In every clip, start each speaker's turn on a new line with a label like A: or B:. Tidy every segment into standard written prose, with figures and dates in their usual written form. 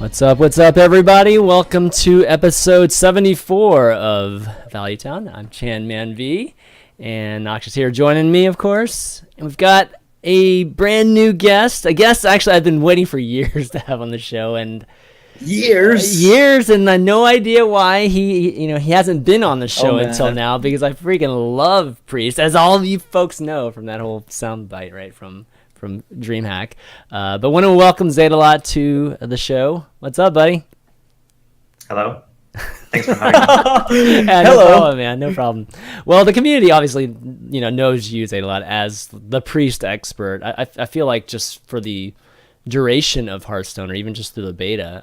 A: What's up, everybody? Welcome to episode 74 of Valleytown. I'm ChanManV, and Noxious here joining me, of course. And we've got a brand new guest, a guest actually I've been waiting for years to have on the show, and years, and I have no idea why he hasn't been on the show until now, because I freaking love Priest, as all of you folks know from that whole soundbite, right, from DreamHack. But want to welcome Zetalot to the show. What's up, buddy?
B: Hello. Thanks for having me.
A: Hello. No problem, man. No problem. Well, the community obviously, knows you, Zetalot, as the Priest expert. I feel like just for the duration of Hearthstone, or even just through the beta,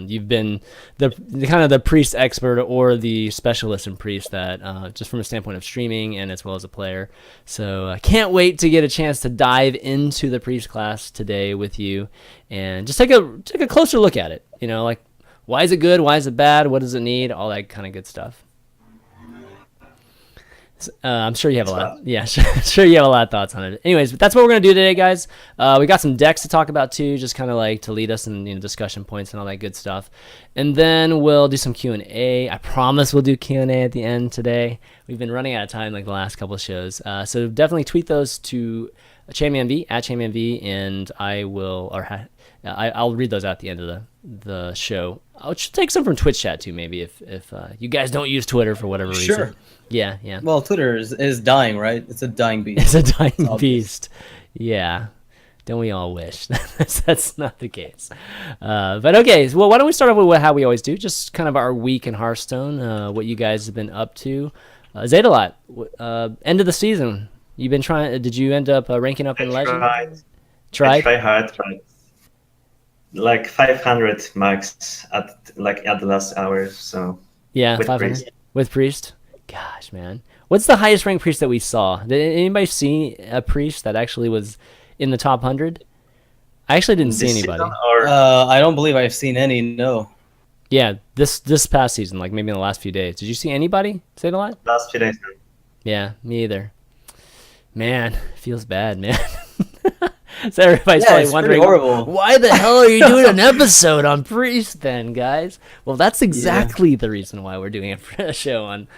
A: you've been the kind of the Priest expert, or the specialist in Priest, that just from a standpoint of streaming and as well as a player. So I can't wait to get a chance to dive into the Priest class today with you and just take a closer look at it. Like, why is it good, why is it bad, what does it need, all that kind of good stuff. I'm sure you have a lot. Yeah, sure you have a lot of thoughts on it. Anyways, but that's what we're gonna do today, guys. We got some decks to talk about too, just kind of like to lead us in discussion points and all that good stuff. And then we'll do some Q&A. I promise we'll do Q&A at the end today. We've been running out of time like the last couple of shows, so definitely tweet those to ChanManV at ChanManV, and I'll read those out at the end of the show. I'll take some from Twitch chat too, maybe if you guys don't use Twitter for whatever reason.
C: Sure.
A: Yeah.
C: Well, Twitter is dying, right? It's a dying beast.
A: It's a dying beast. Yeah. Don't we all wish? That's not the case. But okay, well, why don't we start off with how we always do, just kind of our week in Hearthstone, what you guys have been up to. Zetalot, end of the season. You've been trying. Did you end up ranking up in Legend?
B: Tried. I try hard. Like 500 max at the last hour. So
A: yeah, 500 with Priest. Gosh, man, what's the highest ranked Priest that we saw? Did anybody see a Priest that actually was in the top 100? I actually didn't see anybody.
C: I don't believe I've seen any. No.
A: Yeah, this past season, like maybe in the last few days. Did you see anybody? Say it a lot.
B: Last few days.
A: Yeah, me either. Man, feels bad, man. So everybody's probably wondering, why the hell are you doing an episode on Priest then, guys? Well, that's exactly the reason why we're doing a show on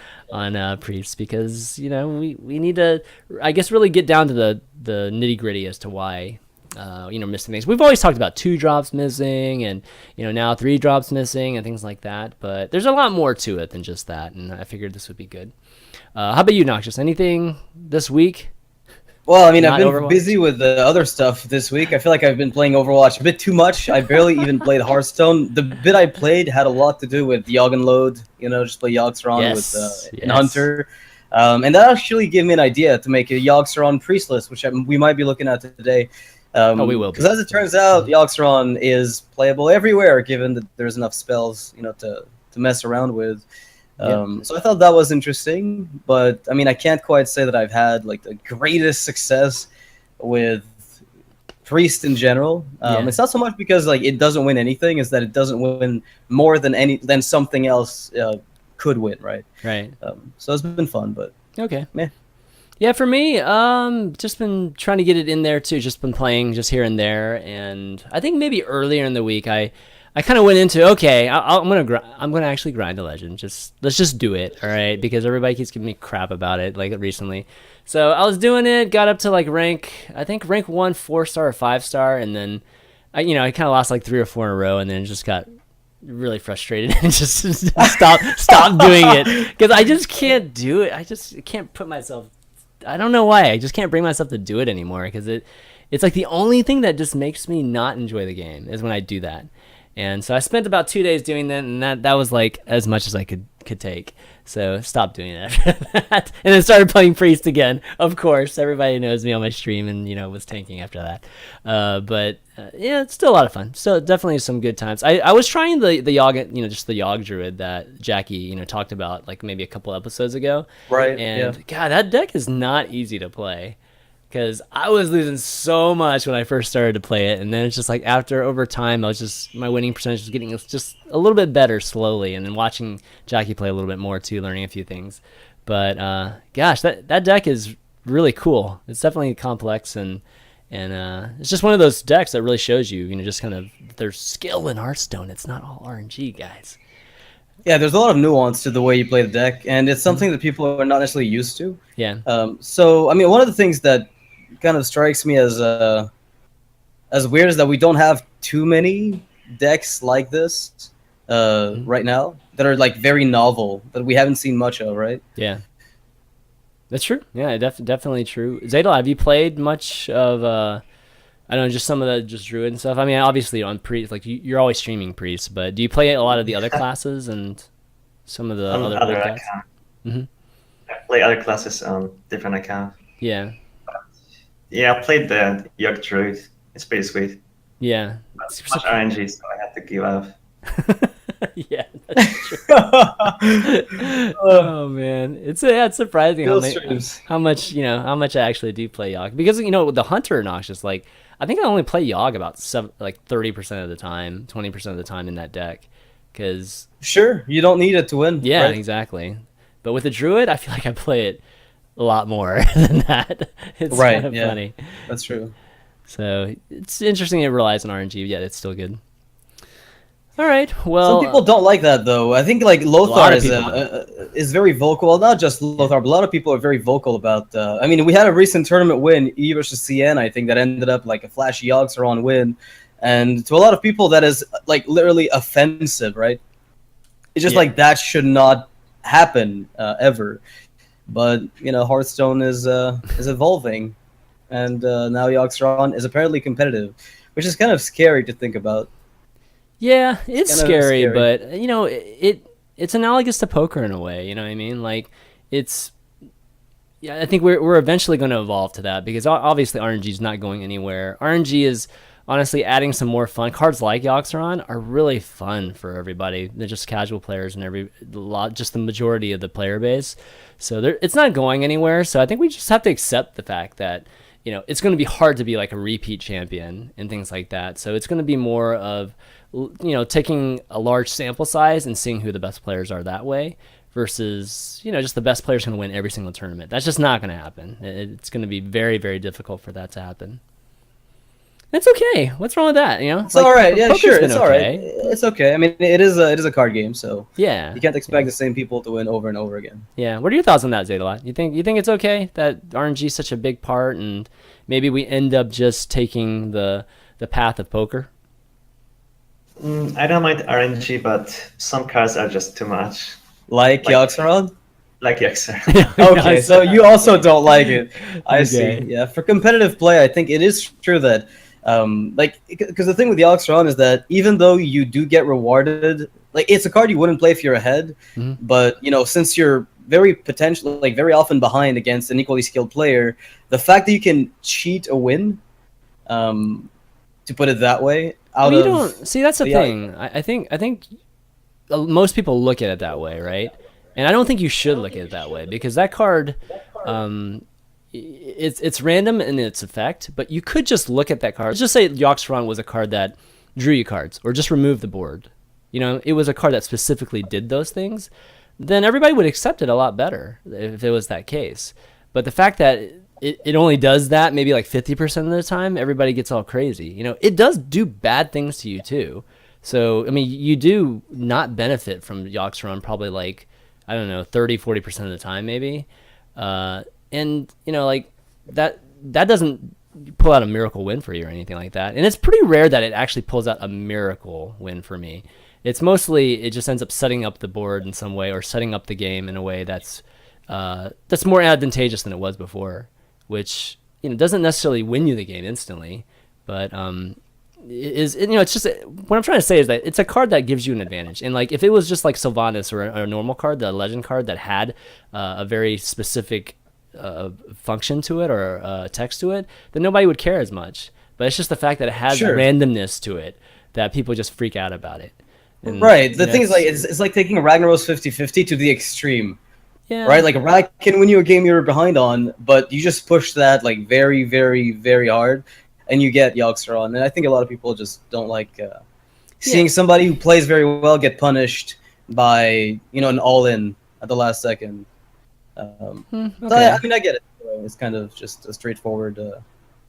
A: Priest, because we need to, I guess, really get down to the nitty gritty as to why missing things. We've always talked about 2 drops missing, and now 3 drops missing and things like that. But there's a lot more to it than just that, and I figured this would be good. How about you, Noxious? Anything this week?
C: Well, I mean, I've been busy with the other stuff this week. I feel like I've been playing Overwatch a bit too much. I barely even played Hearthstone. The bit I played had a lot to do with Yogg and Load, just play Yogg-Saron with Hunter. And that actually gave me an idea to make a Yogg-Saron Priest list, which we might be looking at today.
A: We will.
C: Because as it turns out, Yogg-Saron is playable everywhere, given that there's enough spells, to mess around with. So I thought that was interesting, but I mean, I can't quite say that I've had like the greatest success with Priest in general. It's not so much because like it doesn't win anything, is that it doesn't win more than something else could win, right?
A: Right.
C: So it's been fun, but
A: okay, man. Yeah, for me, just been trying to get it in there too. Just been playing just here and there, and I think maybe earlier in the week I kind of went into, okay, I'm gonna actually grind a Legend. Let's just do it, all right? Because everybody keeps giving me crap about it, like recently. So I was doing it, got up to like rank 1 4-star or 5-star, and then I kind of lost like 3 or 4 in a row, and then just got really frustrated and just stopped doing it, because I just can't do it. I just can't put myself. I don't know why. I just can't bring myself to do it anymore, because it's like the only thing that just makes me not enjoy the game is when I do that. And so I spent about 2 days doing that, and that was like as much as I could take. So stopped doing it after that, and then started playing Priest again. Of course, everybody knows me on my stream, and was tanking after that. But it's still a lot of fun. So definitely some good times. I was trying the Yogg, just the Yogg Druid that Jackie talked about like maybe a couple episodes ago.
C: Right.
A: And God, that deck is not easy to play, because I was losing so much when I first started to play it, and then it's just like over time, my winning percentage was getting just a little bit better slowly, and then watching Jackie play a little bit more too, learning a few things. But gosh, that deck is really cool. It's definitely complex, and And it's just one of those decks that really shows you, just kind of there's skill in Hearthstone. It's not all RNG, guys.
C: Yeah, there's a lot of nuance to the way you play the deck, and it's something that people are not necessarily used to.
A: Yeah.
C: So, I mean, one of the things that kind of strikes me as weird is that we don't have too many decks like this right now that are like very novel that we haven't seen much of, right?
A: Yeah. That's true. Yeah, definitely true. Zetalot, have you played much of I don't know, just some of the just druid and stuff? I mean, obviously on priest, like you're always streaming priest, but do you play a lot of the other classes and some of the
B: On
A: other
B: other
A: old guys?
B: account.
A: Mm-hmm.
B: I play other classes on different accounts.
A: Yeah.
B: Yeah, I played the Yogg Druid. It's pretty sweet.
A: Yeah.
B: Not much RNG, so I had to give up.
A: Yeah, that's true. Oh man, it's surprising how much I actually do play Yogg, because with the hunter Noxious, like I think I only play Yogg about 30% of the time, 20% of the time in that deck, because
C: Sure, you don't need it to win.
A: yeah,
C: right?
A: exactly. But with the druid, I feel like I play it a lot more than that. It's
C: Right,
A: kind of
C: yeah.
A: funny.
C: That's true.
A: So it's interesting it relies on RNG, yet it's still good. All right. Well,
C: Some people don't like that though. I think like
A: lot
C: Lothar
A: of
C: is very vocal. Well, not just Lothar, but a lot of people are very vocal about. I mean, we had a recent tournament win, E versus CN, I think, that ended up like a flashy Yogg-Saron win, and to a lot of people that is like literally offensive, right? It's just like that should not happen ever. But Hearthstone is evolving, and now Yogg-Saron is apparently competitive, which is kind of scary to think about.
A: yeah, it's
C: Kind of
A: scary,
C: scary.
A: but it's analogous to poker in a way. You know what I mean? Like it's. Yeah, I think we're eventually going to evolve to that, because obviously RNG is not going anywhere. RNG is honestly adding some more fun. Cards like Yogg-Saron are really fun for everybody. They're just casual players and just the majority of the player base. So it's not going anywhere. So I think we just have to accept the fact that it's going to be hard to be like a repeat champion and things like that. So it's going to be more of taking a large sample size and seeing who the best players are that way, versus just the best players going to win every single tournament. That's just not going to happen. It's going to be very, very difficult for that to happen. It's okay. What's wrong with that?
C: It's all right. Yeah,
A: poker's
C: sure.
A: been
C: It's all right. It's okay. I mean, it is a card game, so
A: Yeah,
C: you can't expect the same people to win over and over again.
A: yeah. What are your thoughts on that, Zetalot? You think it's okay that RNG is such a big part, and maybe we end up just taking the path of poker?
B: I don't mind RNG, but some cards are just too much.
C: Like Yogg-Saron?
B: Like Yexer.
C: Okay, so you also don't like it. I
A: Okay.
C: see. Yeah, for competitive play, I think it is true that, because the thing with Yogg-Saron is that even though you do get rewarded, like it's a card you wouldn't play if you're ahead, but since you're very often behind against an equally skilled player, the fact that you can cheat a win, to put it that way,
A: You don't see. That's the thing. I think most people look at it that way, right? And I don't think you should look at it that way, because that card, it's random in its effect. But you could just look at that card. Let's just say Yogg-Saron was a card that drew you cards, or just removed the board. It was a card that specifically did those things. Then everybody would accept it a lot better if it was that case. But the fact that it only does that maybe like 50% of the time, everybody gets all crazy. It does do bad things to you too. So, I mean, you do not benefit from Yogg-Saron probably like, I don't know, 30-40% of the time maybe. And, like that doesn't pull out a miracle win for you or anything like that. And it's pretty rare that it actually pulls out a miracle win for me. It's mostly, it just ends up setting up the board in some way, or setting up the game in a way that's more advantageous than it was before, which doesn't necessarily win you the game instantly, but it's just, what I'm trying to say is that it's a card that gives you an advantage. And like if it was just like Sylvanas or a normal card, the legend card that had a very specific function to it, or text to it, then nobody would care as much. But it's just the fact that it has randomness to it that people just freak out about it. And,
C: right. The thing is, like, it's like taking Ragnaros 50-50 to the extreme.
A: Yeah.
C: Right? Like, Rag can win you a game you're behind on, but you just push that, like, very, very, very hard, and you get Yogg-Saron. And I think a lot of people just don't like seeing somebody who plays very well get punished by, an all-in at the last second.
A: Okay.
C: So, I mean, I get it. It's kind of just a straightforward...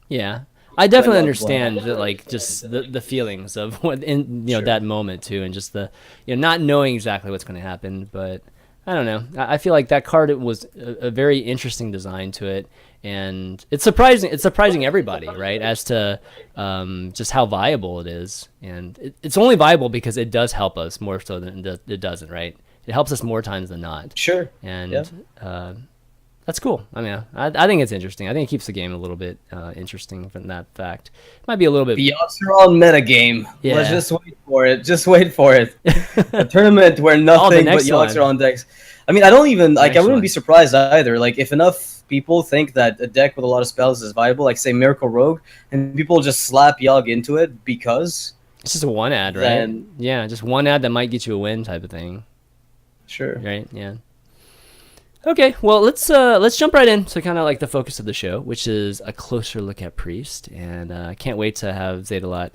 A: Yeah. I definitely
C: love playing.
A: understand that, like, just the feelings of what in that moment too, and just the not knowing exactly what's going to happen. But I don't know. I feel like that card, it was a very interesting design to it, and it's surprising. It's surprising everybody, right, as to just how viable it is, and it's only viable because it does help us more so than it doesn't, right? It helps us more times than not,
C: Sure.
A: and
C: Yeah.
A: that's cool. I mean, I think it's interesting. I think it keeps the game a little bit interesting from that fact. Might be a little bit.
C: The Oxeron metagame.
A: Yeah.
C: Let's just wait for it. Just wait for it. A tournament where nothing but
A: next one.
C: Oxeron decks. I mean, I don't even like. I
A: Next
C: wouldn't
A: one.
C: be surprised either. Like, if enough people think that a deck with a lot of spells is viable, like say Miracle Rogue, and people just slap Yogg into it because
A: It's just a one ad, right?
C: Then-
A: Yeah, just one ad that might get you a win type of thing,
C: sure.
A: right? Yeah. Okay, well let's jump right in to kind of like the focus of the show, which is a closer look at Priest, and I can't wait to have Zetalot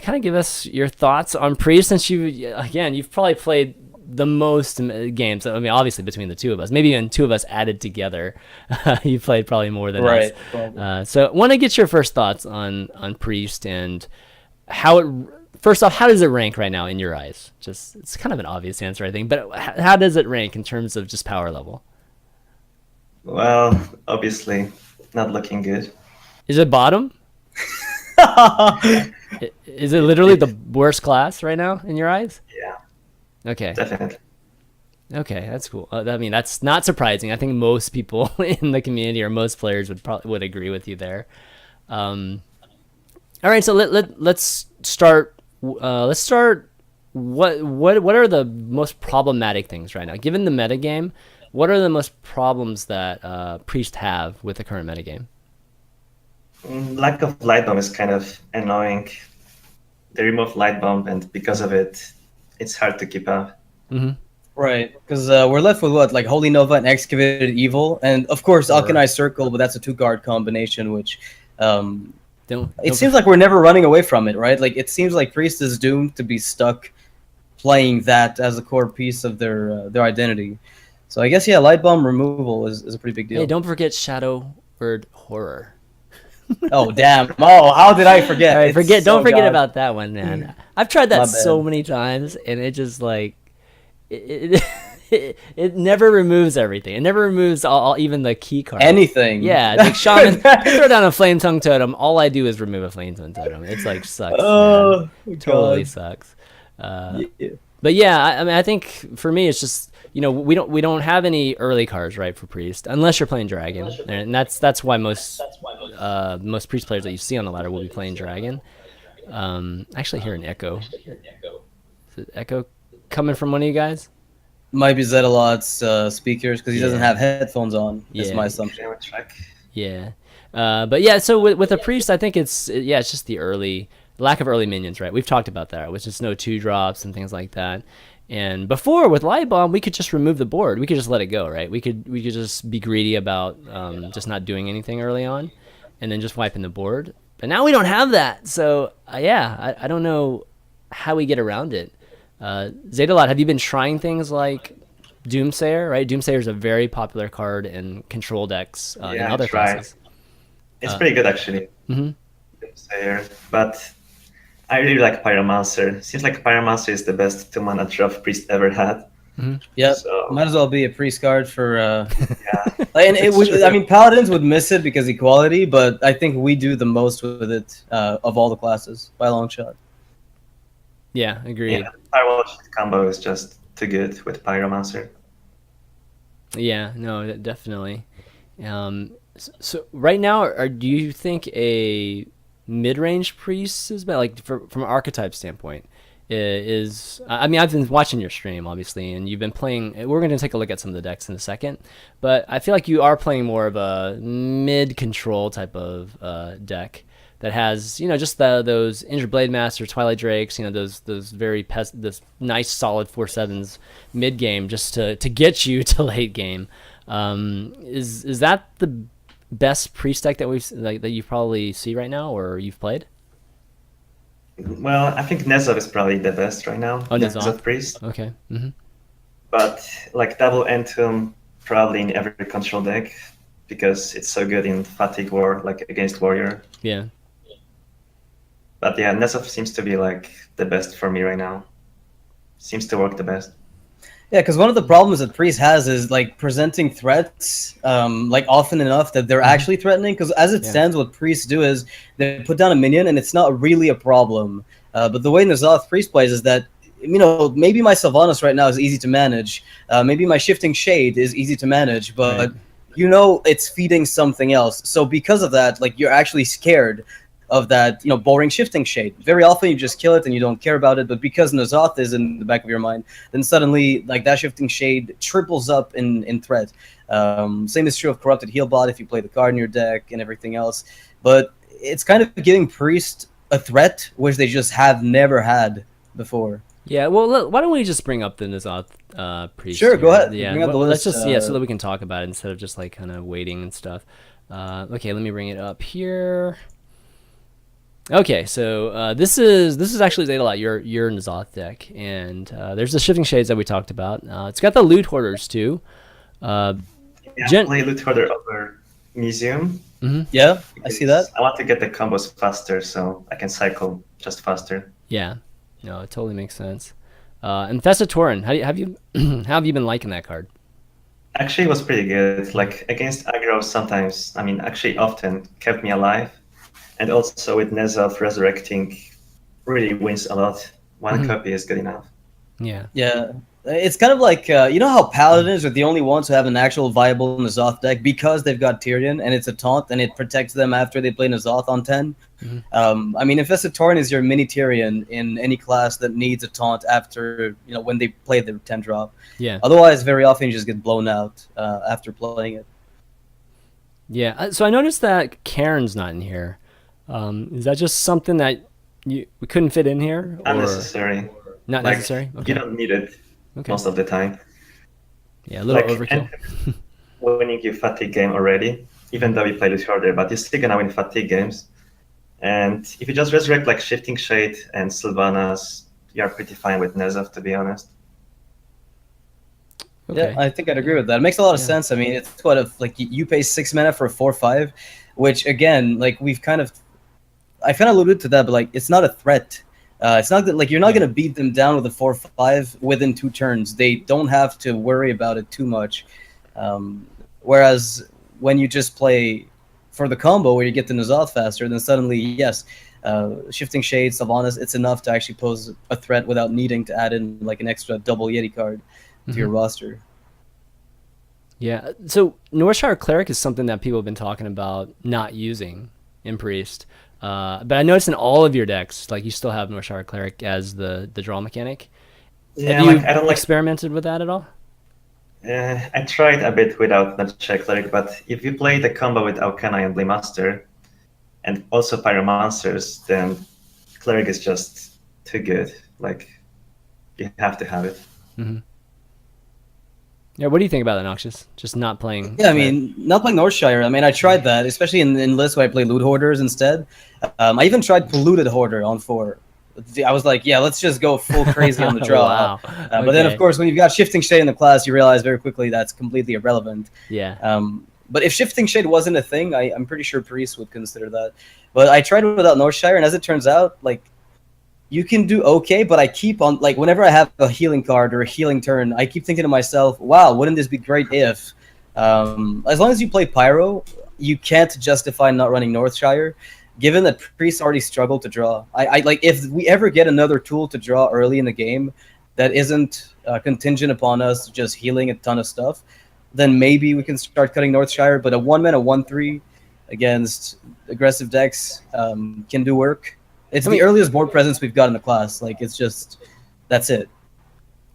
A: kind of give us your thoughts on Priest, since you've probably played the most games. I mean, obviously between the two of us, maybe even two of us added together, you played probably more than
C: Right.
A: us. So, want to get your first thoughts on Priest and how it. First off, how does it rank right now in your eyes? Just, it's kind of an obvious answer, I think, but how does it rank in terms of just power level?
B: Well, obviously, not looking good.
A: Is it bottom? Is it literally the worst class right now in your eyes?
B: Yeah,
A: Okay.
B: definitely.
A: Okay, that's cool. I mean, that's not surprising. I think most people in the community or most players would agree with you there. All right, so let's start. Let's start. What are the most problematic things right now, given the metagame? What are the most problems that Priest have with the current metagame?
B: Lack of light bomb is kind of annoying. They remove light bomb, and because of it, it's hard to keep up.
A: Mm-hmm.
C: Right, because we're left with what, like Holy Nova and Excavated Evil, and of course Alkanai Circle, but that's a 2-card combination, which it seems like we're never running away from it, right? Like, it seems like Priest is doomed to be stuck playing that as a core piece of their identity. So I guess, yeah, Light Bomb removal is a pretty big deal.
A: Hey, don't forget Shadow Word Horror.
C: Oh, damn. Oh, how did I forget?
A: All right,
C: It's
A: don't
C: so
A: forget
C: God.
A: about that one, man. I've tried that
C: My
A: so
C: bad.
A: many times, and it just like it never removes everything. It never removes all even the key cards.
C: Anything.
A: Yeah, like Shaman, throw down a Flame Tongue Totem. All I do is remove a Flame Tongue Totem. It's like sucks.
C: Oh,
A: man. Totally
C: God.
A: sucks.
C: Yeah.
A: But yeah, I mean, I think for me, it's just we don't have any early cards, right, for Priest, unless you're playing Dragon, and that's why most Priest players that you see on the ladder will be playing Dragon. I actually hear an echo. Is it echo coming from one of you guys?
C: Might be Zetalot's speakers because he doesn't
A: Yeah.
C: have headphones on. That's
A: Yeah.
C: my assumption.
B: Damage track.
A: Yeah, but yeah. So with a Priest, I think it's just the lack of early minions, right? We've talked about that, with just no 2-drops and things like that. And before with Light Bomb, we could just remove the board. We could just let it go, right? We could just be greedy about just not doing anything early on, and then just wiping the board. But now we don't have that, so I don't know how we get around it. Zetalot, have you been trying things like Doomsayer? Right, Doomsayer is a very popular card in control decks in
B: Yeah,
A: other
B: I tried.
A: classes.
B: It's pretty good, actually.
A: Mhm.
B: But I really like Pyromancer. Seems like Pyromancer is the best 2-mana drop Priest ever had.
C: Yep.
B: So-
C: Might as well be a priest card for.
B: Yeah.
C: And it would. I mean, Paladins would miss it because equality, but I think we do the most with it of all the classes by a long shot.
A: Yeah, agreed.
B: Yeah, Firewall combo is just too good with Pyromancer.
A: Yeah, no, definitely. So right now, do you think a mid-range priest is better, like from an archetype standpoint? I mean, I've been watching your stream, obviously, and you've been playing. We're going to take a look at some of the decks in a second, but I feel like you are playing more of a mid-control type of deck that has, just those Injured Blade Master, Twilight Drakes, those very this nice solid 4/7s mid game just to get you to late game. Is that the best priest deck that that you probably see right now, or you've played?
B: Well, I think Nezov is probably the best right now.
A: Oh, Nezov.
B: Priest.
A: Okay. Mm-hmm.
B: But like double Entomb probably in every control deck. because it's so good in Fatigue War, like against Warrior.
A: Yeah.
B: But yeah, Nezov seems to be like the best for me right now. Seems to work the best.
C: Yeah, because one of the problems that Priest has is like presenting threats, like often enough that they're actually threatening. Because as it stands, what Priests do is they put down a minion, and it's not really a problem. But the way N'Zoth Priest plays is that, you know, maybe my Sylvanas right now is easy to manage. Maybe my Shifting Shade is easy to manage, but
A: Right.
C: you know it's feeding something else. So because of that, like you're actually scared of that, you know, boring Shifting Shade. Very often you just kill it and you don't care about it, but because N'Zoth is in the back of your mind, then suddenly like that Shifting Shade triples up in threat. Same is true of Corrupted Healbot if you play the card in your deck and everything else. But it's kind of giving Priest a threat which they just have never had before.
A: Yeah, well, why don't we just bring up the N'Zoth priest?
C: Sure, go
A: here?
C: ahead.
A: Yeah,
C: Bring up the
A: let's
C: list,
A: just so that we can talk about it instead of just like kind of waiting and stuff. Okay, let me bring it up here. Okay, so this is actually Zetalot, your N'Zoth deck, and there's the Shifting Shades that we talked about. It's got the Loot Hoarders too.
B: Yeah, play Loot Hoarder over Museum.
C: Yeah, I see that.
B: I want to get the combos faster, so I can cycle just faster.
A: Yeah, no, it totally makes sense. And Thessatoran, have you how have you been liking that card?
B: Actually, it was pretty good. Like against aggro, sometimes, I mean, actually, often kept me alive. And also with N'Zoth resurrecting, really wins a lot. One copy is good enough.
A: Yeah.
C: Yeah. It's kind of like, you know how Paladins are the only ones who have an actual viable N'Zoth deck because they've got Tyrion and it's a taunt and it protects them after they play N'Zoth on 10? I mean, Infestatorn is your mini Tyrion in any class that needs a taunt after, you know, when they play the 10 drop.
A: Yeah.
C: Otherwise, very often you just get blown out after playing it.
A: Yeah. So I noticed that Karen's not in here. Is that just something that we couldn't fit in here? Or
B: Unnecessary.
A: not
B: Like,
A: necessary? Okay.
B: You don't need it
A: Okay.
B: most of the time.
A: Yeah, a little
B: Like,
A: overkill.
B: and winning your fatigue game already, even though you played with harder, but you're still gonna win fatigue games. And if you just resurrect like Shifting Shade and Sylvanas, you're pretty fine with N'Zoth, to be honest.
A: Okay.
C: Yeah, I think I'd agree with that. It makes a lot of sense. I mean, it's what if like you pay 6 mana for a 4/5, which again, like I kind of alluded to that, but like it's not a threat. It's not that like you're not gonna beat them down with a 4/5 within 2 turns. They don't have to worry about it too much. Whereas when you just play for the combo where you get the N'Zoth faster, then suddenly yes, Shifting Shades, Sylvanas, it's enough to actually pose a threat without needing to add in like an extra double Yeti card to your roster.
A: Yeah. So Northshire Cleric is something that people have been talking about not using in Priest. But I noticed in all of your decks, like you still have Northshire Cleric as the draw mechanic.
B: Yeah,
A: Have you
B: like, I don't like.
A: experimented with that at all?
B: I tried a bit without Nutcheck Cleric, but if you play the combo with Alkana and Blaymaster, and also Pyromancers, then Cleric is just too good. Like, you have to have it.
A: Yeah. What do you think about that, Noxious? Just not playing.
C: Yeah, I mean, not playing Northshire. I mean, I tried that, especially in lists where I play Loot Hoarders instead. I even tried Polluted Hoarder on 4. I was like, yeah, let's just go full crazy on the draw.
A: Wow.
C: But then, of
A: Okay.
C: course, when you've got Shifting Shade in the class, you realize very quickly that's completely irrelevant.
A: Yeah.
C: But if Shifting Shade wasn't a thing, I'm pretty sure Priest would consider that. But I tried it without Northshire, and as it turns out, like, you can do okay, but I keep on, like, whenever I have a healing card or a healing turn, I keep thinking to myself, wow, wouldn't this be great if... as long as you play Pyro, you can't justify not running Northshire, given that Priests already struggle to draw. I like, if we ever get another tool to draw early in the game that isn't contingent upon us just healing a ton of stuff, then maybe we can start cutting Northshire, but a 1-mana 1/3 against aggressive decks can do work. It's the earliest board presence we've got in the class. Like, it's just, that's it.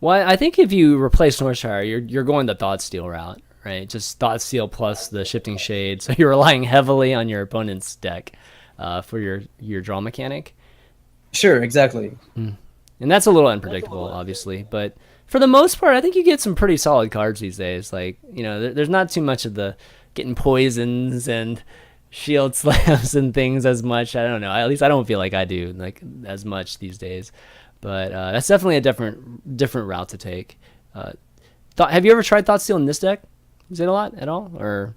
A: Well, I think if you replace Northshire, you're going the Thoughtsteal route, right? Just Thoughtsteal plus the Shifting Shade. So you're relying heavily on your opponent's deck for your draw mechanic.
C: Sure, exactly.
A: And that's a little unpredictable, obviously. But for the most part, I think you get some pretty solid cards these days. Like, you know, there's not too much of the getting poisons and shield slams and things as much. I don't know. At least I don't feel like I do like as much these days. But that's definitely a different route to take. Have you ever tried Thoughtsteal in this deck? Is it a lot at all, or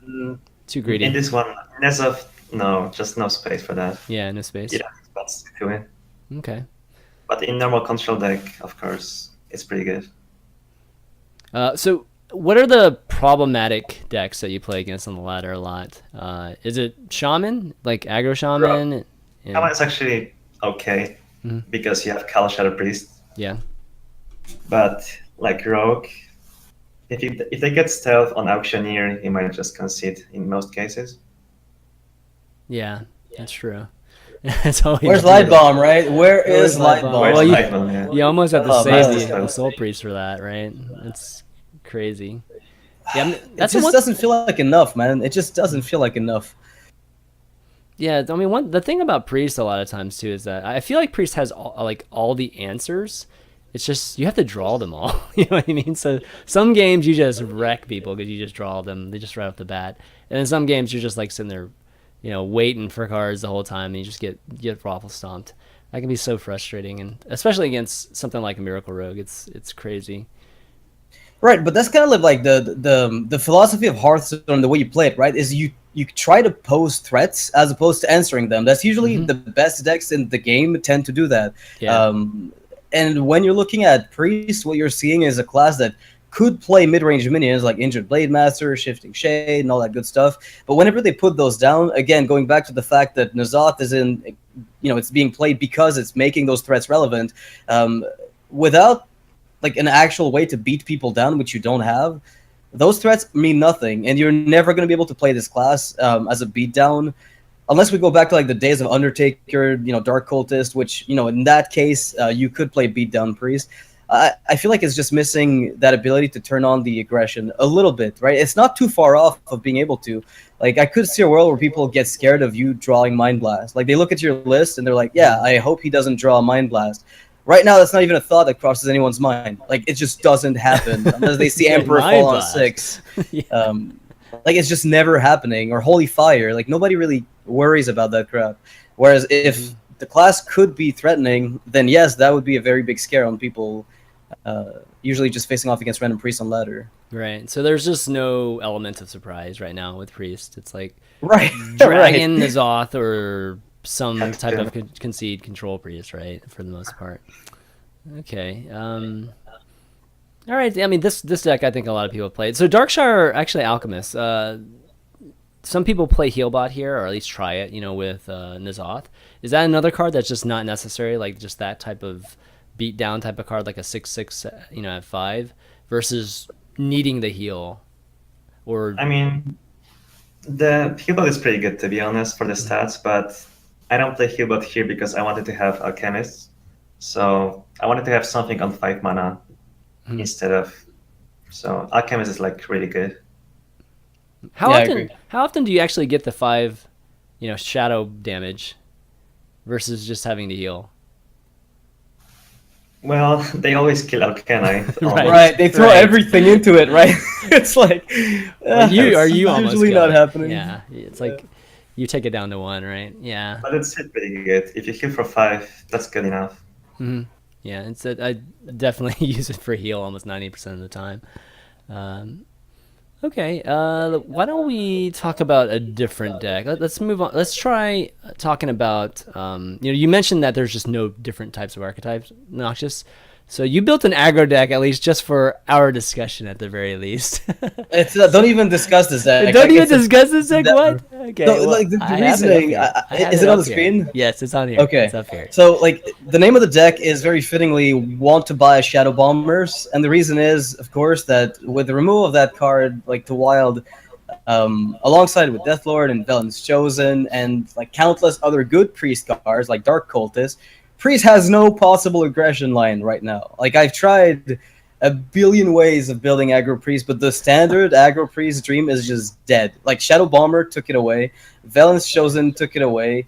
A: Too greedy.
B: In this one, Nezov, no, just no space for that.
A: Yeah, no space.
B: Yeah, that's to win.
A: Okay.
B: But in normal control deck, of course, it's pretty good.
A: So what are the problematic decks that you play against on the ladder a lot? Is it Shaman, like aggro Shaman?
B: Shaman is actually okay because you have Kala Shadow Priest.
A: Yeah.
B: But like Rogue, if they get stealth on Auctioneer, you might just concede in most cases.
A: Yeah, that's true. It's always
C: Where's
A: brutal.
C: Light Bomb, right? Where is Light Bomb?
B: Where's
A: Well,
B: Light Bomb, yeah.
A: You almost have to
C: Oh,
A: save
C: man.
A: the Soul Priest for that, right? It's crazy. Yeah, I mean,
C: It
A: that's
C: just doesn't feel like enough, man. It just doesn't feel like enough.
A: Yeah, I mean, the thing about Priest a lot of times too is that I feel like Priest has all the answers. It's just you have to draw them all. You know what I mean? So some games you just wreck people because you just draw them. They just right off the bat. And in some games you're just like sitting there, waiting for cards the whole time, and you just get raffle stomped. That can be so frustrating, and especially against something like a Miracle Rogue, it's crazy.
C: Right, but that's kind of like the philosophy of Hearthstone, the way you play it, right? Is you try to pose threats as opposed to answering them. That's usually the best decks in the game tend to do that.
A: Yeah.
C: And when you're looking at Priest, what you're seeing is a class that could play mid-range minions like Injured Blade Master, Shifting Shade, and all that good stuff. But whenever they put those down, again, going back to the fact that N'Zoth is in, it's being played because it's making those threats relevant. Without like an actual way to beat people down, which you don't have, those threats mean nothing, and you're never going to be able to play this class as a beatdown, unless we go back to like the days of Undertaker, Dark Cultist, which in that case you could play beatdown Priest. I feel like it's just missing that ability to turn on the aggression a little bit, right? It's not too far off of being able to. Like, I could see a world where people get scared of you drawing Mind Blast. Like, they look at your list and they're like, yeah, I hope he doesn't draw a Mind Blast. Right now, that's not even a thought that crosses anyone's mind. Like, it just doesn't happen unless they see Emperor fall on 6.
A: Yeah.
C: Like, it's just never happening. Or Holy Fire. Like, nobody really worries about that crap. Whereas if the class could be threatening, then yes, that would be a very big scare on people. Usually just facing off against random priests on ladder.
A: Right. So there's just no element of surprise right now with Priest. It's like
C: right,
A: Dragon, N'Zoth, or some type of concede control Priest, right? For the most part. Okay. All right. I mean, this deck I think a lot of people have played. So Darkshire, actually Alchemist. Some people play Healbot here, or at least try it. With N'Zoth. Is that another card that's just not necessary? Like just that type of beat down type of card, like a 6/6, at 5, versus needing the heal. Or
B: I mean, the Healbot is pretty good, to be honest, for the stats, but I don't play Healbot here because I wanted to have Alchemist. So I wanted to have something on 5 mana instead of. So Alchemist is like really good.
A: How often do you actually get the 5, shadow damage versus just having to heal?
B: Well, they always kill Alkeni.
C: Right, they throw everything into it, right? It's like
A: are you almost
C: usually not happening.
A: Yeah, it's like you take it down to 1, right? Yeah.
B: But it's pretty good. If you heal for 5, that's good enough.
A: Yeah, I definitely use it for heal almost 90% of the time. Okay, why don't we talk about a different deck? Let's move on. Let's try talking about, you mentioned that there's just no different types of archetypes, Noxious. So you built an aggro deck, at least just for our discussion at the very least.
C: Don't even discuss this deck.
A: Don't even discuss this deck? What? Okay.
C: No, like the reasoning, is it on the screen?
A: Yes, it's on here.
C: Okay.
A: It's up here.
C: So, like, the name of the deck is very fittingly Want to Buy Shadow Bombers, and the reason is, of course, that with the removal of that card, like, to Wild, alongside with Deathlord and Velen's Chosen, and, like, countless other good Priest cards, like Dark Cultist, Priest has no possible aggression line right now. Like, I've tried a billion ways of building aggro Priest, but the standard aggro Priest dream is just dead. Like, Shadow Bomber took it away, Velen's Chosen took it away,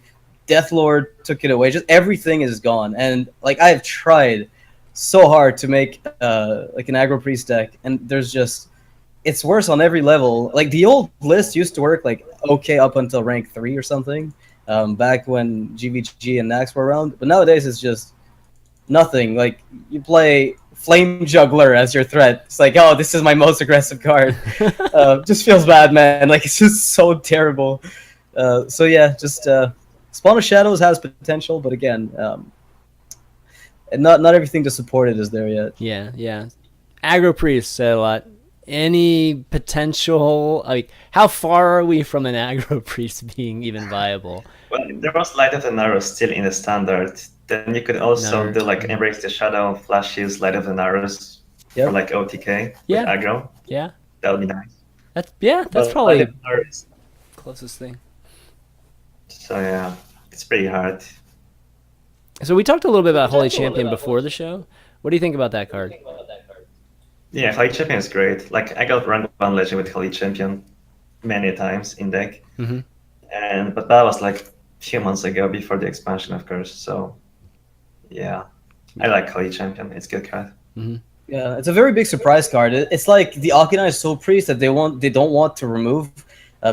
C: Deathlord took it away. Just everything is gone. And, like, I have tried so hard to make, like, an aggro Priest deck, and there's just... It's worse on every level. Like, the old list used to work, like, okay up until rank 3 or something. Back when GVG and Nax were around, but nowadays it's just nothing. Like, you play Flame Juggler as your threat. It's like, oh, this is my most aggressive card. Just feels bad, man. Like, it's just so terrible. So yeah, just Spawn of Shadows has potential, but again, and not everything to support it is there yet.
A: Yeah. Aggro Priest said a lot. Any potential, like, how far are we from an aggro priest being even viable?
B: Well, if there was Light of the Narrows still in the standard, then you could also
A: Another-
B: do like Embrace the Shadow, Flashes, Light of the Narrows,
C: Yep.
B: or like OTK
A: Yeah.
B: with aggro.
A: Yeah,
B: That would be nice.
A: that's
B: But
A: probably
B: Light of the Narrows,
A: the closest thing.
B: so yeah, it's pretty hard.
A: So we talked a little bit about Holy Champion before the show. What do you think about that card?
B: Yeah, Holy Champion is great. Like I got rank 1 legend with Holy Champion many times in deck, but that was like a few months ago before the expansion, of course. So yeah, I like Holy Champion. It's a good card.
C: Yeah, it's a very big surprise card. It's like the Akinai Soul Priest that they don't want to remove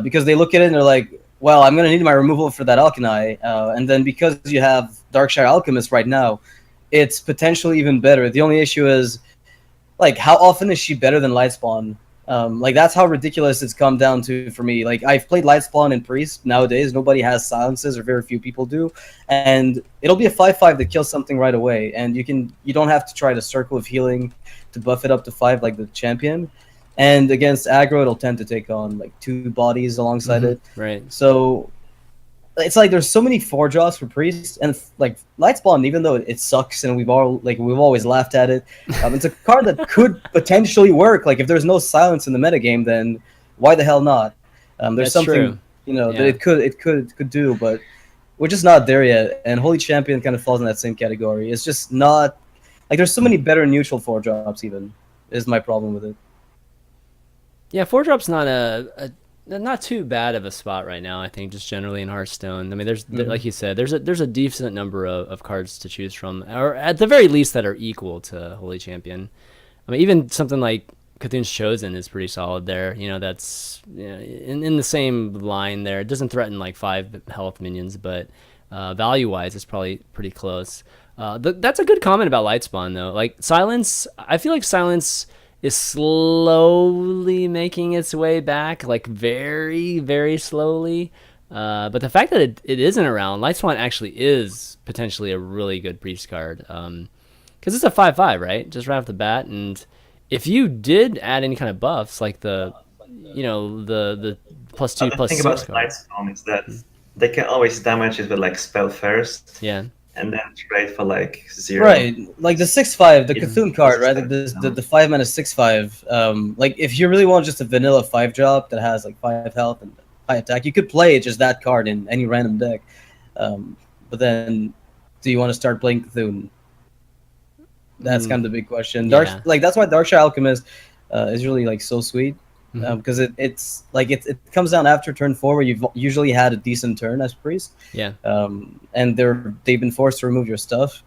C: because they look at it and they're like, well, I'm gonna need my removal for that Akinai, and then because you have Darkshire Alchemist right now, it's potentially even better. The only issue is, like, how often is she better than Lightspawn? Like, that's how ridiculous it's come down to for me. Like, I've played Lightspawn and Priest. Nowadays, nobody has silences, or very few people do. And it'll be a 5/5 that kills something right away. And you don't have to try the Circle of Healing to buff it up to 5 like the champion. And against aggro, it'll tend to take on, like, 2 bodies alongside it.
A: Right.
C: So it's like there's so many 4-drops for Priest, and like Lightspawn, even though it sucks and we've always laughed at it, it's a card that could potentially work. Like, if there's no silence in the metagame, then why the hell not? There's
A: That's
C: something
A: true.
C: that it could do, but we're just not there yet. And Holy Champion kind of falls in that same category. It's just not like there's so many better neutral 4-drops. Even is my problem with it.
A: Yeah, 4-drop's not too bad of a spot right now. I think just generally in Hearthstone. I mean, there's like you said, there's a decent number of cards to choose from, or at the very least that are equal to Holy Champion. I mean, even something like Cthulhu's Chosen is pretty solid there. That's in the same line there. It doesn't threaten like 5 health minions, but value wise, it's probably pretty close. That's a good comment about Lightspawn though. Like Silence, I feel like Silence is slowly making its way back, like very, very slowly. But the fact that it isn't around, Lightspawn actually is potentially a really good priest card. Because it's a 5/5, right? Just right off the bat. And if you did add any kind of buffs, like the +2,
B: The thing about
A: +6 card.
B: Lightspawn is that they can always damage it with like spell first,
A: Yeah.
B: and then trade for like 0.
C: Right, like the 6/5, the
B: Yeah.
C: Cthulhu card, right? Like the 5-mana 6/5. Like if you really want just a vanilla 5-drop that has like 5 health and high attack, you could play just that card in any random deck. But then, do you want to start playing Cthulhu? That's kind of the big question.
A: Yeah.
C: That's why Darkshire Alchemist is really like so sweet. Because it's it comes down after turn 4 where you've usually had a decent turn as priest.
A: Yeah.
C: And they've been forced to remove your stuff.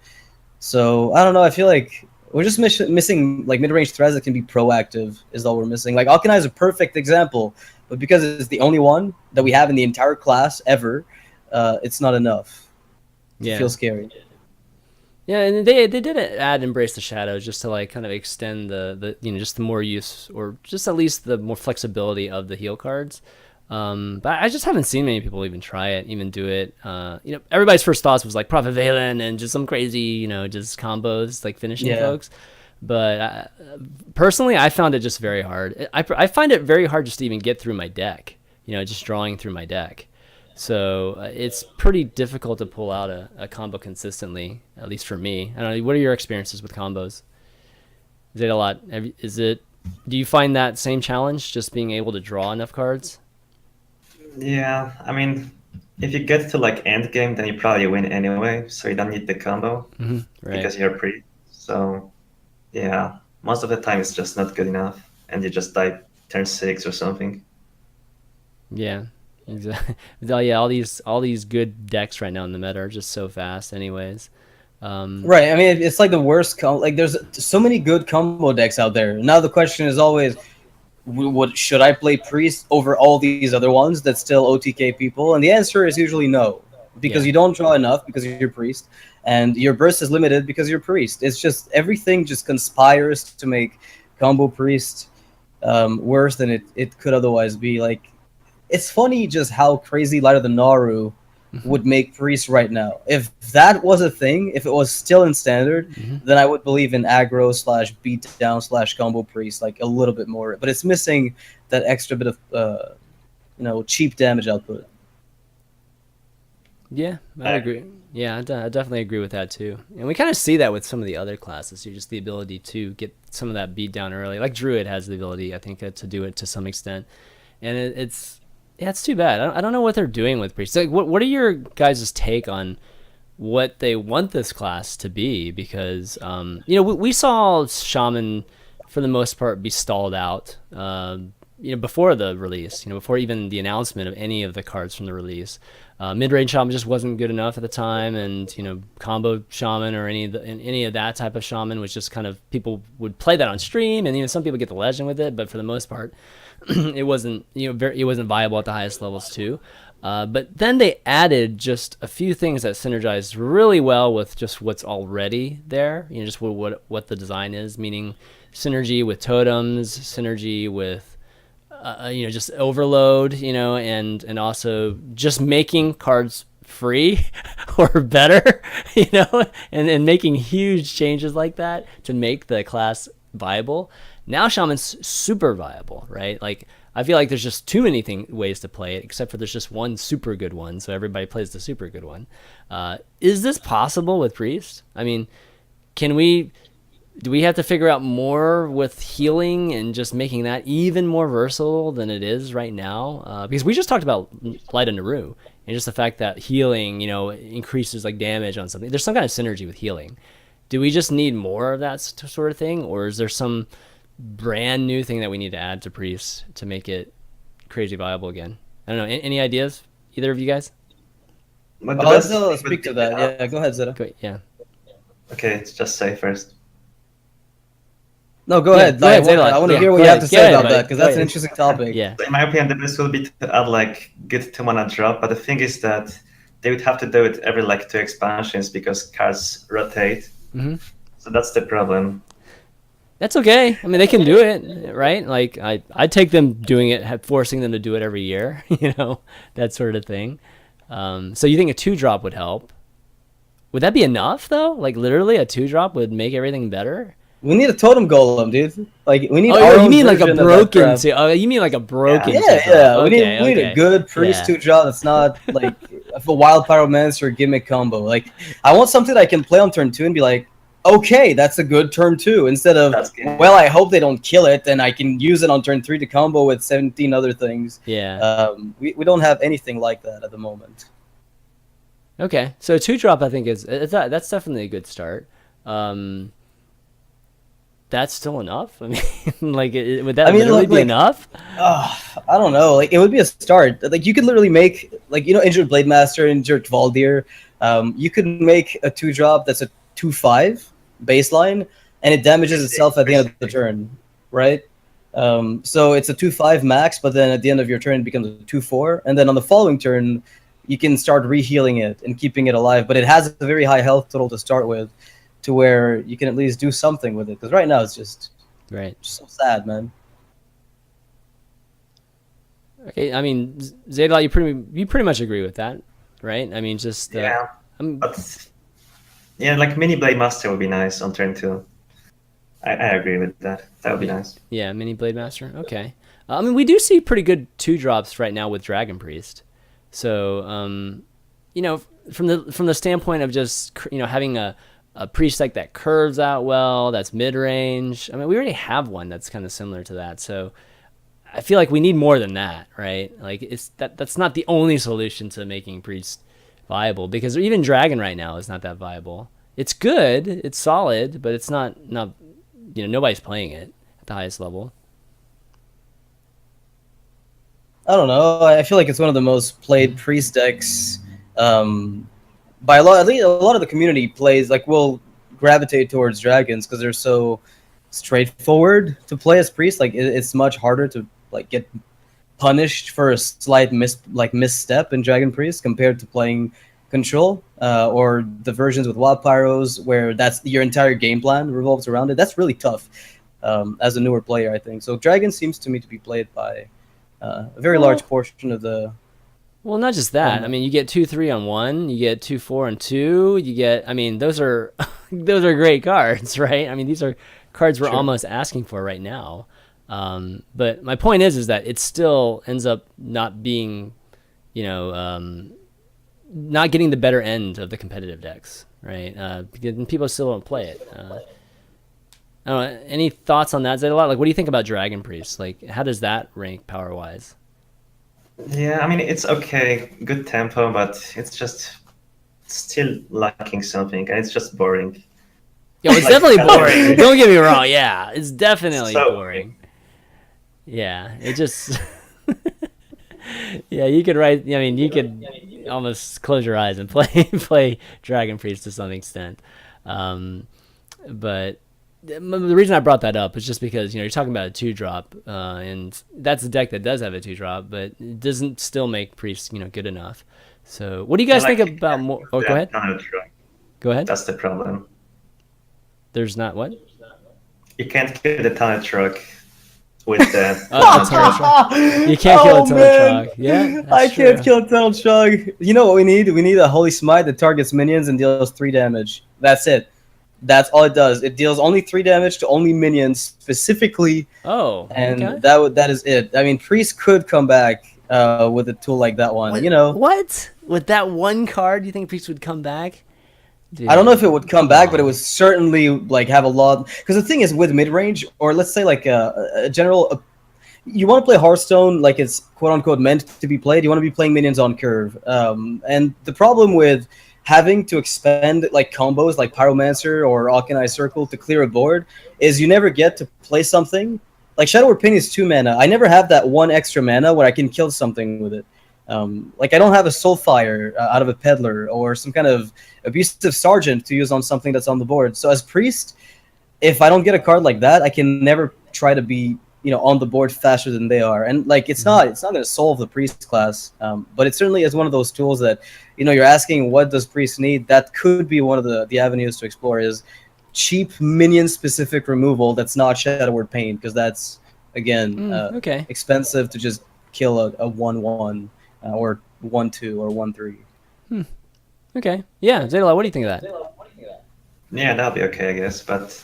C: So I don't know. I feel like we're just missing like mid-range threats that can be proactive. Is all we're missing. Like Akinai is a perfect example, but because it's the only one that we have in the entire class ever, it's not enough.
A: Yeah.
C: It feels scary.
A: Yeah, and they did add Embrace the Shadows just to like kind of extend the just the more use, or just at least the more flexibility of the heal cards. But I just haven't seen many people even try it, even do it. Everybody's first thoughts was like Prophet Valen and just some crazy, just combos like finishing folks. But personally, I found it just very hard. I find it very hard just to even get through my deck. Just drawing through my deck. So it's pretty difficult to pull out a combo consistently, at least for me. I don't know. What are your experiences with combos? Zetalot, do you find that same challenge, just being able to draw enough cards?
B: Yeah, I mean, if you get to like end game, then you probably win anyway, so you don't need the combo
A: Right.
B: because you're pre. So yeah, most of the time it's just not good enough, and you just die turn 6 or something.
A: Yeah, exactly. Yeah, all these good decks right now in the meta are just so fast, anyways.
C: Right. I mean, it's like the worst. There's so many good combo decks out there. Now the question is always, should I play Priest over all these other ones that still OTK people? And the answer is usually no. because
A: Yeah.
C: you don't draw enough because you're priest, and your burst is limited because you're priest. It's just everything just conspires to make combo priest worse than it could otherwise be. Like, it's funny just how crazy Light of the Naru would make priest right now. If that was a thing, if it was still in standard, then I would believe in aggro slash beatdown slash combo priest like a little bit more. But it's missing that extra bit of cheap damage output.
A: Yeah, I agree. Yeah, I definitely agree with that too. And we kind of see that with some of the other classes. Just the ability to get some of that beat down early. Like Druid has the ability, I think, to do it to some extent. And it's too bad. I don't know what they're doing with priests. Like, what are your guys' take on what they want this class to be? Because we saw Shaman for the most part be stalled out. Before the release, before even the announcement of any of the cards from the release. Mid-range Shaman just wasn't good enough at the time, and combo Shaman or any of that type of Shaman was just kind of, people would play that on stream, and some people get the legend with it, but for the most part, it wasn't it wasn't viable at the highest levels too. But then they added just a few things that synergized really well with just what's already there. Just what the design is, meaning synergy with totems, synergy with just overload, and also just making cards free or better, and making huge changes like that to make the class viable. Now Shaman's super viable, right? Like, I feel like there's just too many ways to play it, except for there's just one super good one, so everybody plays the super good one. Is this possible with Priest? I mean, do we have to figure out more with healing and just making that even more versatile than it is right now? Because we just talked about Light of Naru, and just the fact that healing, increases like damage on something. There's some kind of synergy with healing. Do we just need more of that sort of thing, or is there some brand new thing that we need to add to Priests to make it crazy viable again? I don't know. Any ideas, either of you guys?
C: I'll speak to that. Yeah, go ahead, Zeta.
A: Yeah.
B: Okay, just say first.
C: No, go ahead.
A: Go ahead,
C: I want to hear what you have to say about that, because that's an interesting topic.
A: Yeah.
B: So in my opinion, the best will be to add like good 2-mana drop, but the thing is that they would have to do it every like 2 expansions because cards rotate. So that's the problem.
A: That's okay. I mean, they can do it, right? Like, I take them doing it, forcing them to do it every year, that sort of thing. So you think a 2-drop would help? Would that be enough, though? Like, literally, a 2-drop would make everything better?
C: We need a totem golem, dude. Like, we need.
A: You mean like a broken? You mean like a broken?
C: Yeah. Okay, we need a good priest 2-drop that's not like a wild pyromancer gimmick combo. Like, I want something that I can play on turn 2 and be like, okay, that's a good turn 2. Instead of, well, I hope they don't kill it, and I can use it on turn 3 to combo with 17 other things.
A: Yeah.
C: We don't have anything like that at the moment.
A: Okay, so 2-drop I think that's definitely a good start. That's still enough? I mean, like, would that literally be enough?
C: I don't know. Like, it would be a start. Like, you could literally make, like, Injured Blade Master, Injured Valdir. You could make a 2-drop that's a 2/5 baseline, and it damages itself at the end of the turn, right? So it's a 2/5 max, but then at the end of your turn it becomes a 2/4, and then on the following turn you can start re-healing it and keeping it alive. But it has a very high health total to start with, to where you can at least do something with it. Because right now it's just so sad, man.
A: Okay, I mean, Zetalot, you pretty much agree with that, right? I mean, just
B: but like mini Blade Master would be nice on turn 2. I agree with that. That would be nice.
A: Yeah, mini Blade Master. Okay. I mean, we do see pretty good 2-drops right now with Dragon Priest. So, from the standpoint of just having a priest like that curves out well, that's mid-range. I mean, we already have one that's kind of similar to that. So I feel like we need more than that, right? Like, that's not the only solution to making priest viable, because even Dragon right now is not that viable. It's good, it's solid, but it's not nobody's playing it at the highest level.
C: I don't know. I feel like it's one of the most played priest decks. By a lot, at least a lot of the community plays, like, will gravitate towards dragons because they're so straightforward to play as priest. Like, it's much harder to like get punished for a slight misstep in Dragon Priest compared to playing control, or the versions with wild pyros where that's your entire game plan revolves around it. That's really tough as a newer player, I think. So Dragon seems to me to be played by a very large portion of the.
A: Well, not just that. I mean, you get 2/3 on one. You get 2/4 on two. You get. I mean, those are those are great cards, right? I mean, these are cards we're almost asking for right now. But my point is that it still ends up not being, you know, not getting the better end of the competitive decks, right? Because people still don't play it. I don't know, any thoughts on that? Zetalot? Like, what do you think about Dragon Priest? Like, how does that rank power wise?
B: Yeah, I mean, it's okay, good tempo, but it's just still lacking something, and it's just boring.
A: Yo, it's
B: Like,
A: definitely boring. Don't get me wrong. Yeah, it's definitely
B: So
A: boring. Yeah, it just. Yeah, you could write. I mean, you could almost close your eyes and play Dragon Priest to some extent. But the reason I brought that up is just because you're talking about a 2-drop, and that's a deck that does have a 2-drop, but it doesn't still make Priest good enough. So, what do you guys think about more? Oh, go ahead. Go ahead.
B: That's the problem.
A: There's not what?
B: You can't kill the Talent Truck with the.
A: You can't kill a Tunnel Truck. Yeah,
C: I
A: that's
C: can't
A: true.
C: kill a Tunnel Truck. You know what we need? We need a Holy Smite that targets minions and deals 3 damage. That's it. That's all it does. It deals only 3 damage to only minions specifically.
A: Oh,
C: And
A: okay.
C: that is it. I mean, Priest could come back with a tool like that one.
A: What? With that one card, you think Priest would come back? Dude.
C: I don't know if it would come back, but it would certainly like have a lot. Because the thing is, with mid range, or let's say like a general, you want to play Hearthstone like it's quote unquote meant to be played. You want to be playing minions on curve. And the problem with having to expend like combos like Pyromancer or Alkanai Circle to clear a board is you never get to play something. Like Shadow Word Pain is 2 mana. I never have that 1 extra mana where I can kill something with it. Like I don't have a Soulfire out of a Peddler or some kind of Abusive Sergeant to use on something that's on the board. So as Priest, if I don't get a card like that, I can never try to be on the board faster than they are. And like it's not going to solve the Priest class, but it certainly is one of those tools that you're asking what does Priest need. That could be one of the avenues to explore is cheap minion specific removal that's not Shadow Word Pain, because that's again
A: okay.
C: expensive to just kill a 1/1 or 1/2 or 1/3.
A: Okay. Yeah, Zetalot, what do you think of that?
B: Yeah, that'll be okay, I guess. But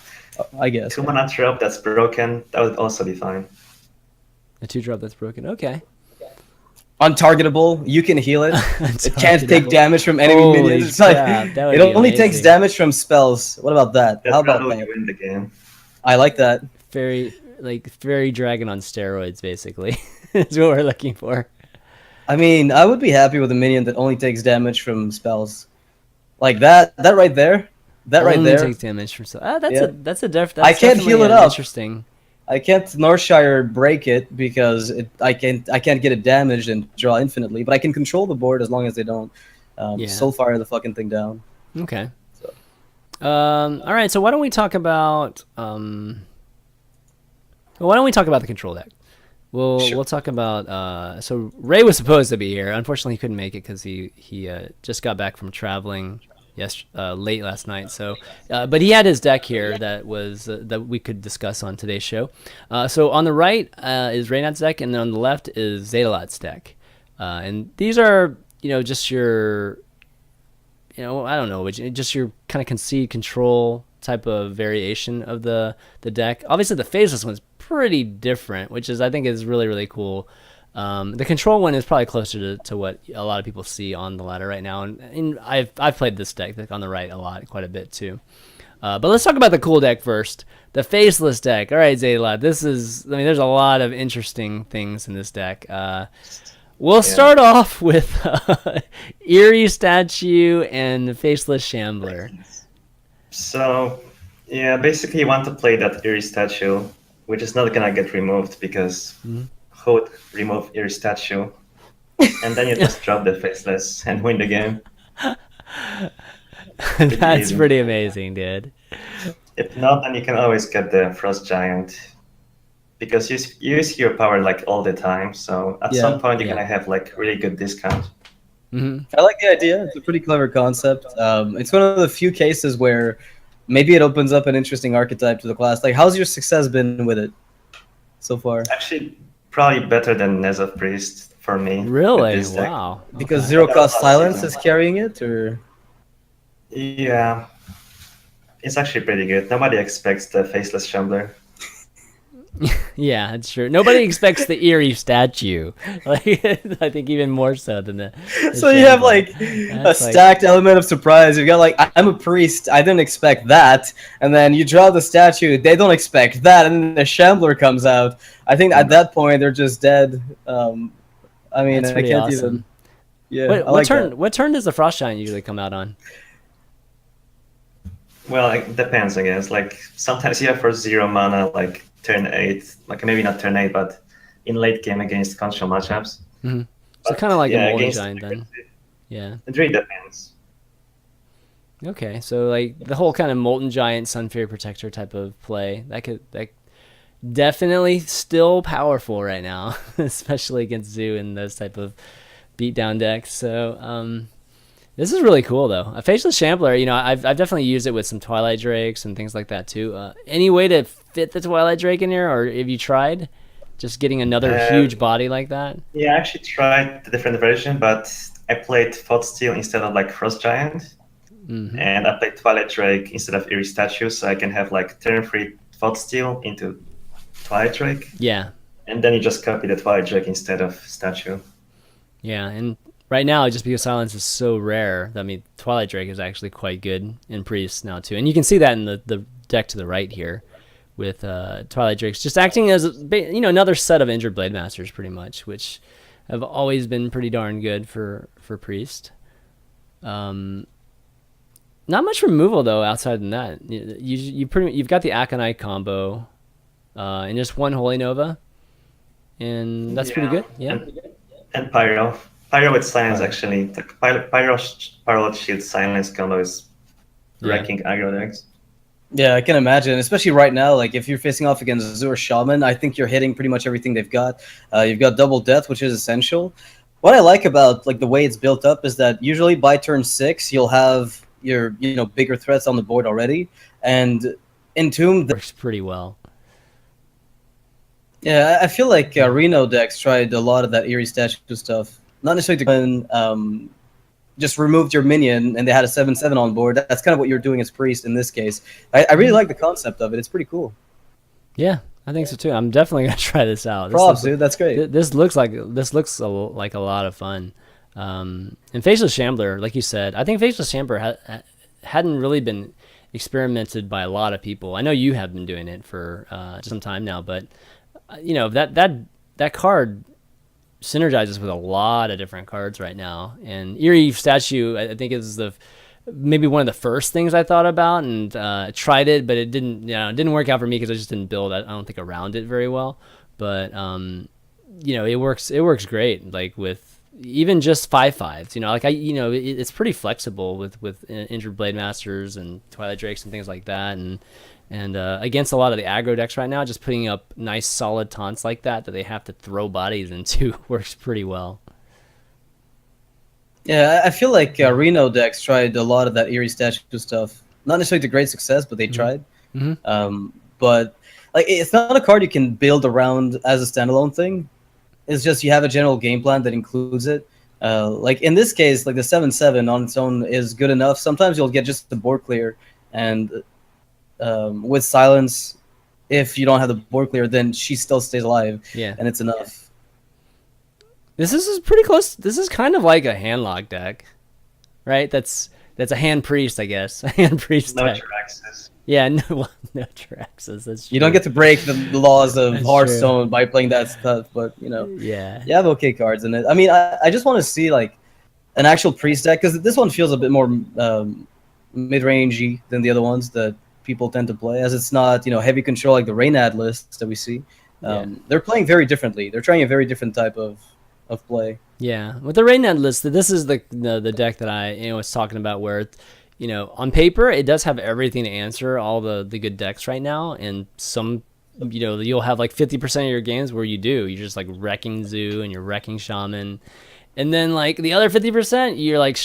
C: I guess
B: 2 mana drop that's broken, that would also be fine.
A: A 2-drop that's broken. Okay.
C: untargetable. You can heal it. It can't take damage from enemy
A: Holy
C: minions. It's like,
A: crap, that would
C: it
A: be
C: only takes
A: amazing.
C: damage from spells. What about that?
B: That's
C: How about
B: how you
C: that?
B: win the game.
C: I like that.
A: Very Dragon on steroids, basically. Is what we're looking for.
C: I mean, I would be happy with a minion that only takes damage from spells. Like that right there. That right
A: Only
C: there.
A: takes damage from so.
C: Yeah.
A: That's that's
C: I can't
A: definitely
C: heal it
A: an
C: up.
A: Interesting.
C: I can't Northshire break it because I can't get it damaged and draw infinitely, but I can control the board as long as they don't Soulfire the fucking thing down.
A: Okay.
C: So.
A: All right. So why don't we talk about the control deck? We'll talk about. So Ray was supposed to be here. Unfortunately, he couldn't make it because he just got back from traveling late last night. So, but he had his deck here that was that we could discuss on today's show. So on the right is Reynard's deck, and then on the left is Zetalot's deck. And these are just your I don't know, just your kind of concede control type of variation of the deck. Obviously, the phaseless one's pretty different, which is I think is really, really cool. The control one is probably closer to what a lot of people see on the ladder right now, and I've played this deck on the right quite a bit too. But let's talk about the cool deck first, the faceless deck. All right, Zetalot, there's a lot of interesting things in this deck. We'll start off with Eerie Statue and Faceless Shambler.
B: So, yeah, basically you want to play that Eerie Statue, which is not gonna get removed because who would remove Eerie Statue? And then you just drop the Faceless and win the game.
A: That's pretty amazing, dude.
B: If not, then you can always get the Frost Giant. Because you use your power like all the time, so at some point you're gonna have like really good discount.
A: Hmm.
C: I like the idea. It's a pretty clever concept. It's one of the few cases where maybe it opens up an interesting archetype to the class. Like, how's your success been with it so far?
B: Actually, probably better than Nez of Priest for me with
A: Really?
B: this deck.
A: Wow.
C: Because
A: Okay.
C: zero
B: That was
C: cost
B: last
C: silence
B: season.
C: is carrying it, or
B: Yeah, it's actually pretty good. Nobody expects the Faceless Shambler.
A: Yeah, it's true. Nobody expects the eerie statue. Like, I think even more so than the
C: so you have
A: Shambler.
C: like a
A: That's like,
C: stacked element of surprise. You got like, I'm a priest, I didn't expect that, and then you draw the statue, they don't expect that, and then the shambler comes out. I think at that point they're just dead. I mean,
A: that's
C: I
A: pretty
C: can't even.
A: awesome.
C: Yeah,
A: What
C: I
A: what
C: like that.
A: turn what turn does the Frost Giant usually come out on?
B: Well, it depends, I guess. Like sometimes you have for 0 mana, like turn 8, like maybe not turn 8, but in late game against control matchups.
A: Hmm. So
B: But
A: kind of like a
B: yeah,
A: Molten
B: against
A: Giant then. Yeah.
B: it really depends.
A: Okay. So like the whole kind of Molten Giant Sun Fairy Protector type of play that definitely still powerful right now, especially against Zoo and those type of beatdown decks. So this is really cool though. A Faceless Shambler, I've definitely used it with some Twilight Drakes and things like that too. Any way to fit the Twilight Drake in here, or have you tried just getting another
B: Uh,
A: huge body like that?
B: yeah, I actually tried the different version, but I played Thought Steel instead of like Frost Giant,
A: Hmm.
B: and I played Twilight Drake instead of Eerie Statue, so I can have like turn 3 Thought Steel into Twilight Drake,
A: Yeah,
B: and then you just copy the Twilight Drake instead of Statue.
A: yeah, and right now just because Silence is so rare, I mean Twilight Drake is actually quite good in Priest now too, and you can see that in the deck to the right here with Twilight Drakes just acting as another set of injured Blade Masters pretty much, which have always been pretty darn good for Priest. Um, Not much removal though outside than that. You've got the Aconite combo, and just one Holy Nova, and that's pretty
B: Yeah,
A: good. Yeah.
B: and Pyro. Pyro with Silence,
C: Right.
B: actually. The Pyro Shield Silence combo is
A: Yeah.
B: wrecking aggro decks.
C: Yeah, I can imagine, especially right now. Like if you're facing off against Azure Shaman, I think you're hitting pretty much everything they've got. You've got double death, which is essential. What I like about like the way it's built up is that usually by turn 6 you'll have your bigger threats on the board already, and Entomb.
A: Works pretty well.
C: Yeah, I feel like Reno decks tried a lot of that eerie statue stuff. Not necessarily to just removed your minion and they had a 7/7 on board. That's kind of what you're doing as priest in this case. I really like the concept of it. It's pretty cool.
A: Yeah, I think so too. I'm definitely gonna try this out.
C: Props, dude. That's great.
A: This looks like like a lot of fun. And Faceless Shambler, like you said, I think Faceless Shambler hadn't really been experimented by a lot of people. I know you have been doing it for some time now, but that card synergizes with a lot of different cards right now. And Eerie Statue, I think, is maybe one of the first things I thought about and tried it, but it didn't work out for me because I just didn't build, I don't think, around it very well. But it works great, like with even just 5/5s. It's pretty flexible with Injured Blade Masters and Twilight Drakes and things like that, and against a lot of the aggro decks right now, just putting up nice solid taunts like that they have to throw bodies into works pretty well.
C: Yeah, I feel like Reno decks tried a lot of that eerie statue stuff. Not necessarily to great success, but they tried.
A: Mm-hmm.
C: But like, it's not a card you can build around as a standalone thing. It's just you have a general game plan that includes it. Like in this case, like the 7/7 on its own is good enough. Sometimes you'll get just the board clear, and with Silence, if you don't have the board clear, then she still stays alive,
A: Yeah.
C: and it's enough.
A: This is pretty close. This is kind of like a handlock deck, right? That's a hand priest, I guess. A hand priest
B: No
A: deck.
B: Traxxas.
A: Yeah, no Traxxas. That's true.
C: You don't get to break the laws of
A: That's
C: Hearthstone by playing that stuff, but
A: Yeah.
C: you have okay cards in it. I mean, I just want to see like an actual priest deck because this one feels a bit more mid-rangey than the other ones that people tend to play, as it's not heavy control like the Reynad lists that we see. They're playing very differently. They're trying a very different type of play.
A: Yeah, with the Rainnet list, this is the deck that I was talking about, where on paper it does have everything to answer all the good decks right now, and some you'll have like 50% of your games where you're just like wrecking Zoo and you're wrecking Shaman, and then like the other 50%, you're like